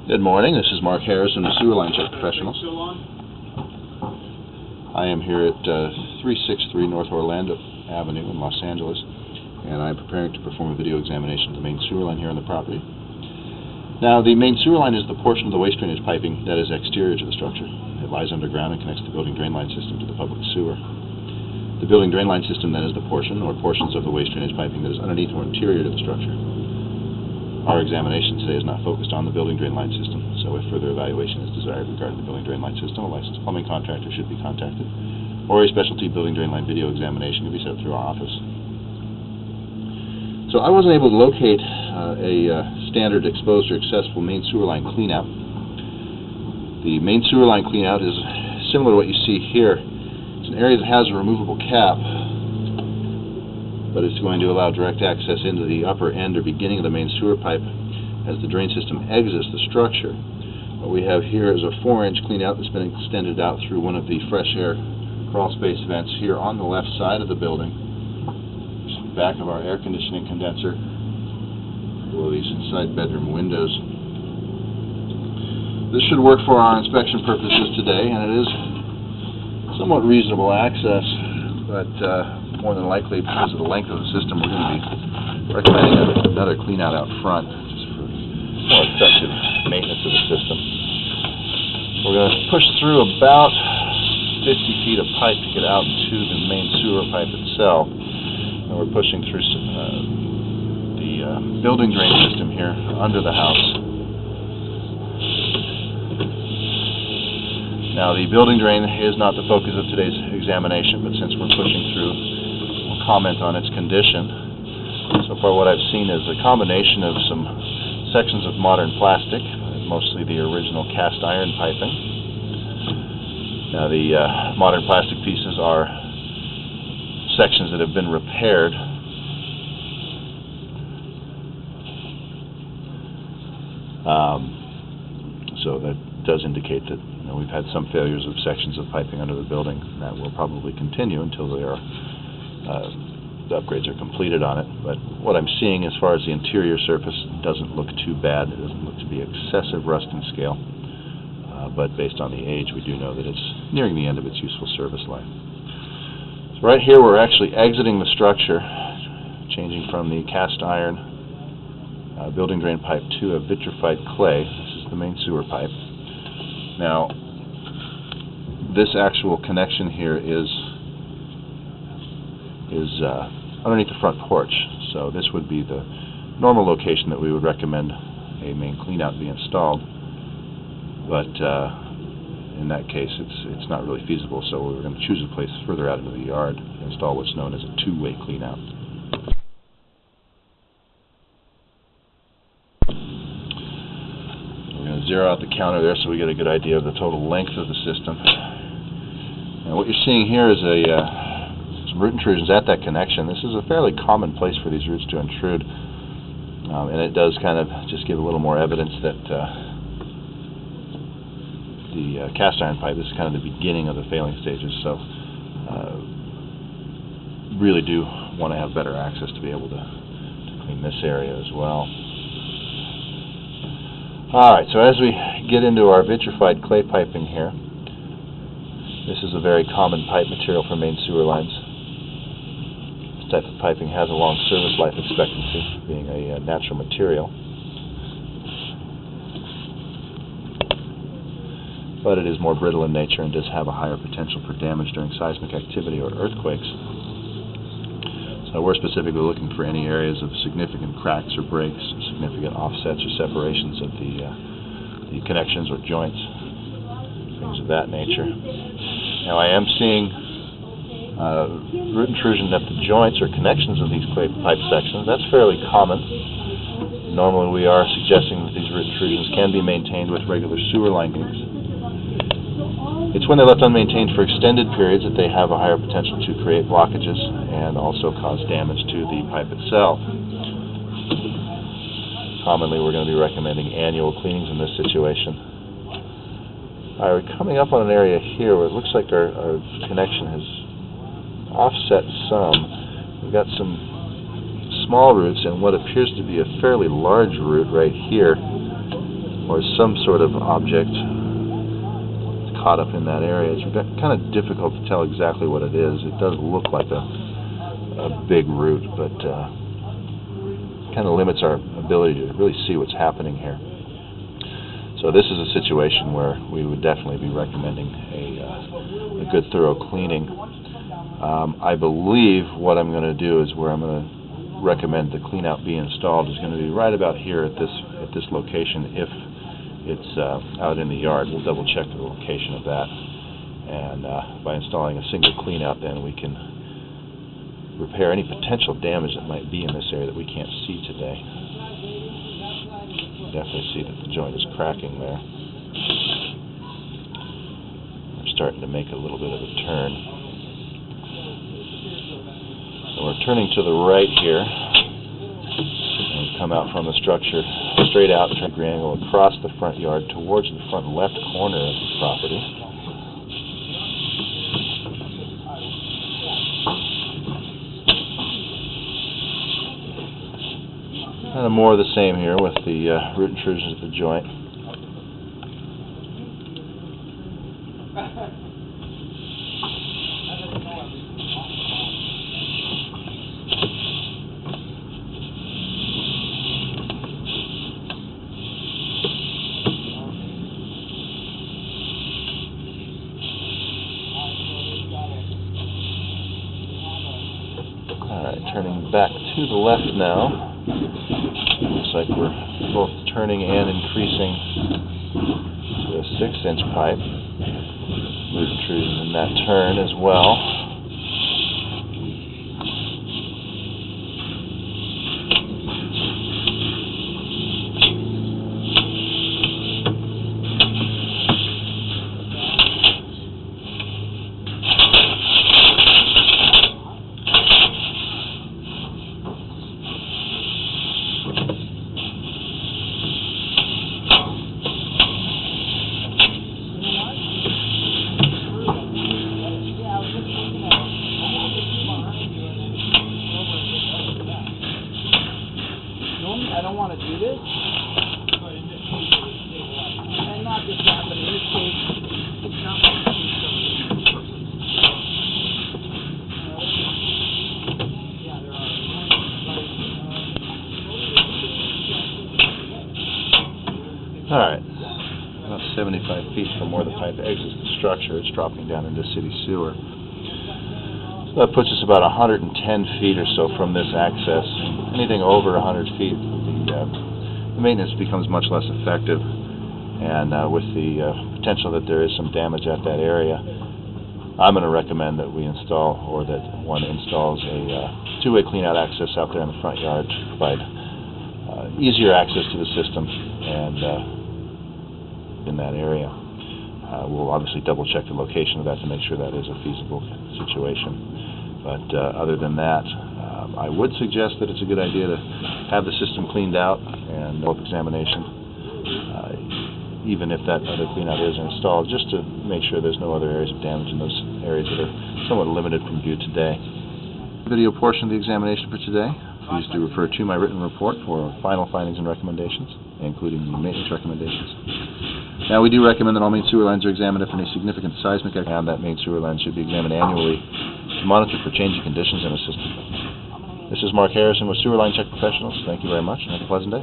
Good morning, this is Mark Harrison, the Sewer Line Check Professionals. I am here at 363 North Orlando Avenue in Los Angeles, and I am preparing to perform a video examination of the main sewer line here on the property. Now, the main sewer line is the portion of the waste drainage piping that is exterior to the structure. It lies underground and connects the building drain line system to the public sewer. The building drain line system then is the portion or portions of the waste drainage piping that is underneath or interior to the structure. Our examination today is not focused on the building drain line system, so if further evaluation is desired regarding the building drain line system, a licensed plumbing contractor should be contacted, or a specialty building drain line video examination can be set through our office. So I wasn't able to locate a standard exposed or accessible main sewer line cleanout. The main sewer line cleanout is similar to what you see here. It's an area that has a removable cap, but it's going to allow direct access into the upper end or beginning of the main sewer pipe as the drain system exits the structure. What we have here is a 4-inch cleanout that's been extended out through one of the fresh air crawl space vents here on the left side of the building. Back of our air conditioning condenser, below these inside bedroom windows. This should work for our inspection purposes today, and it is somewhat reasonable access, but more than likely, because of the length of the system, we're going to be recommending another clean out front, just for more effective maintenance of the system. We're going to push through about 50 feet of pipe to get out to the main sewer pipe itself. And we're pushing through the building drain system here under the house. Now, the building drain is not the focus of today's examination, but since we're pushing through, we'll comment on its condition. So far what I've seen is a combination of some sections of modern plastic, mostly the original cast iron piping. Now, the modern plastic pieces are sections that have been repaired. So that does indicate that we've had some failures of sections of piping under the building. That will probably continue until they are, the upgrades are completed on it. But what I'm seeing as far as the interior surface doesn't look too bad. It doesn't look to be excessive rusting scale. But based on the age, we do know that it's nearing the end of its useful service life. So right here we're actually exiting the structure, changing from the cast iron building drain pipe to a vitrified clay. This is the main sewer pipe. Now, this actual connection here is underneath the front porch, so this would be the normal location that we would recommend a main cleanout be installed. But in that case, it's not really feasible, so we're going to choose a place further out into the yard to install what's known as a two-way cleanout. We're going to zero out the counter there so we get a good idea of the total length of the system. And what you're seeing here is some root intrusions at that connection. This is a fairly common place for these roots to intrude, and it does kind of just give a little more evidence that the cast iron pipe, this is kind of the beginning of the failing stages, so really do want to have better access to be able to clean this area as well. Alright, so as we get into our vitrified clay piping here, this is a very common pipe material for main sewer lines. This type of piping has a long service life expectancy, being a natural material. But it is more brittle in nature and does have a higher potential for damage during seismic activity or earthquakes. So we're specifically looking for any areas of significant cracks or breaks, significant offsets or separations of the connections or joints, things of that nature. Now, I am seeing root intrusions at the joints or connections of these clay pipe sections. That's fairly common. Normally we are suggesting that these root intrusions can be maintained with regular sewer linings. It's when they're left unmaintained for extended periods that they have a higher potential to create blockages and also cause damage to the pipe itself. Commonly, we're going to be recommending annual cleanings in this situation. We're coming up on an area here where it looks like our connection has offset some. We've got some small roots and what appears to be a fairly large root right here, or some sort of object caught up in that area. It's kind of difficult to tell exactly what it is. It does look like a big root, but kind of limits our ability to really see what's happening here. So this is a situation where we would definitely be recommending a good thorough cleaning. I believe what I'm going to do is where I'm going to recommend the clean out be installed is going to be right about here at this location. If it's out in the yard, we'll double check the location of that, and by installing a single clean out, then we can repair any potential damage that might be in this area that we can't see today. Definitely see that the joint is cracking there. We're starting to make a little bit of a turn. So we're turning to the right here, and come out from the structure straight out, turn the angle across the front yard towards the front left corner of the property. Kind of more of the same here with the root intrusions of the joint. Alright, turning back to the left now. Looks like we're both turning and increasing to a 6-inch pipe. Root intrusion in that turn as well. I don't want to do this, and not just that, but in this case, it's not like Alright, about 75 feet from where the pipe exits the structure, it's dropping down into city sewer. So that puts us about 110 feet or so from this access. Anything over 100 feet, the maintenance becomes much less effective, and with the potential that there is some damage at that area, I'm going to recommend that we install, or that one installs a two-way clean-out access out there in the front yard to provide easier access to the system and in that area. We'll obviously double-check the location of that to make sure that is a feasible situation. But other than that, I would suggest that it's a good idea to have the system cleaned out and self-examination, even if that other clean-out is installed, just to make sure there's no other areas of damage in those areas that are somewhat limited from view today. Video portion of the examination for today. Please do refer to my written report for final findings and recommendations, including the maintenance recommendations. Now, we do recommend that all main sewer lines are examined if any significant seismic activity on that main sewer line should be examined annually to monitor for changing conditions in the system. This is Mark Harrison with Sewer Line Check Professionals. Thank you very much, and have a pleasant day.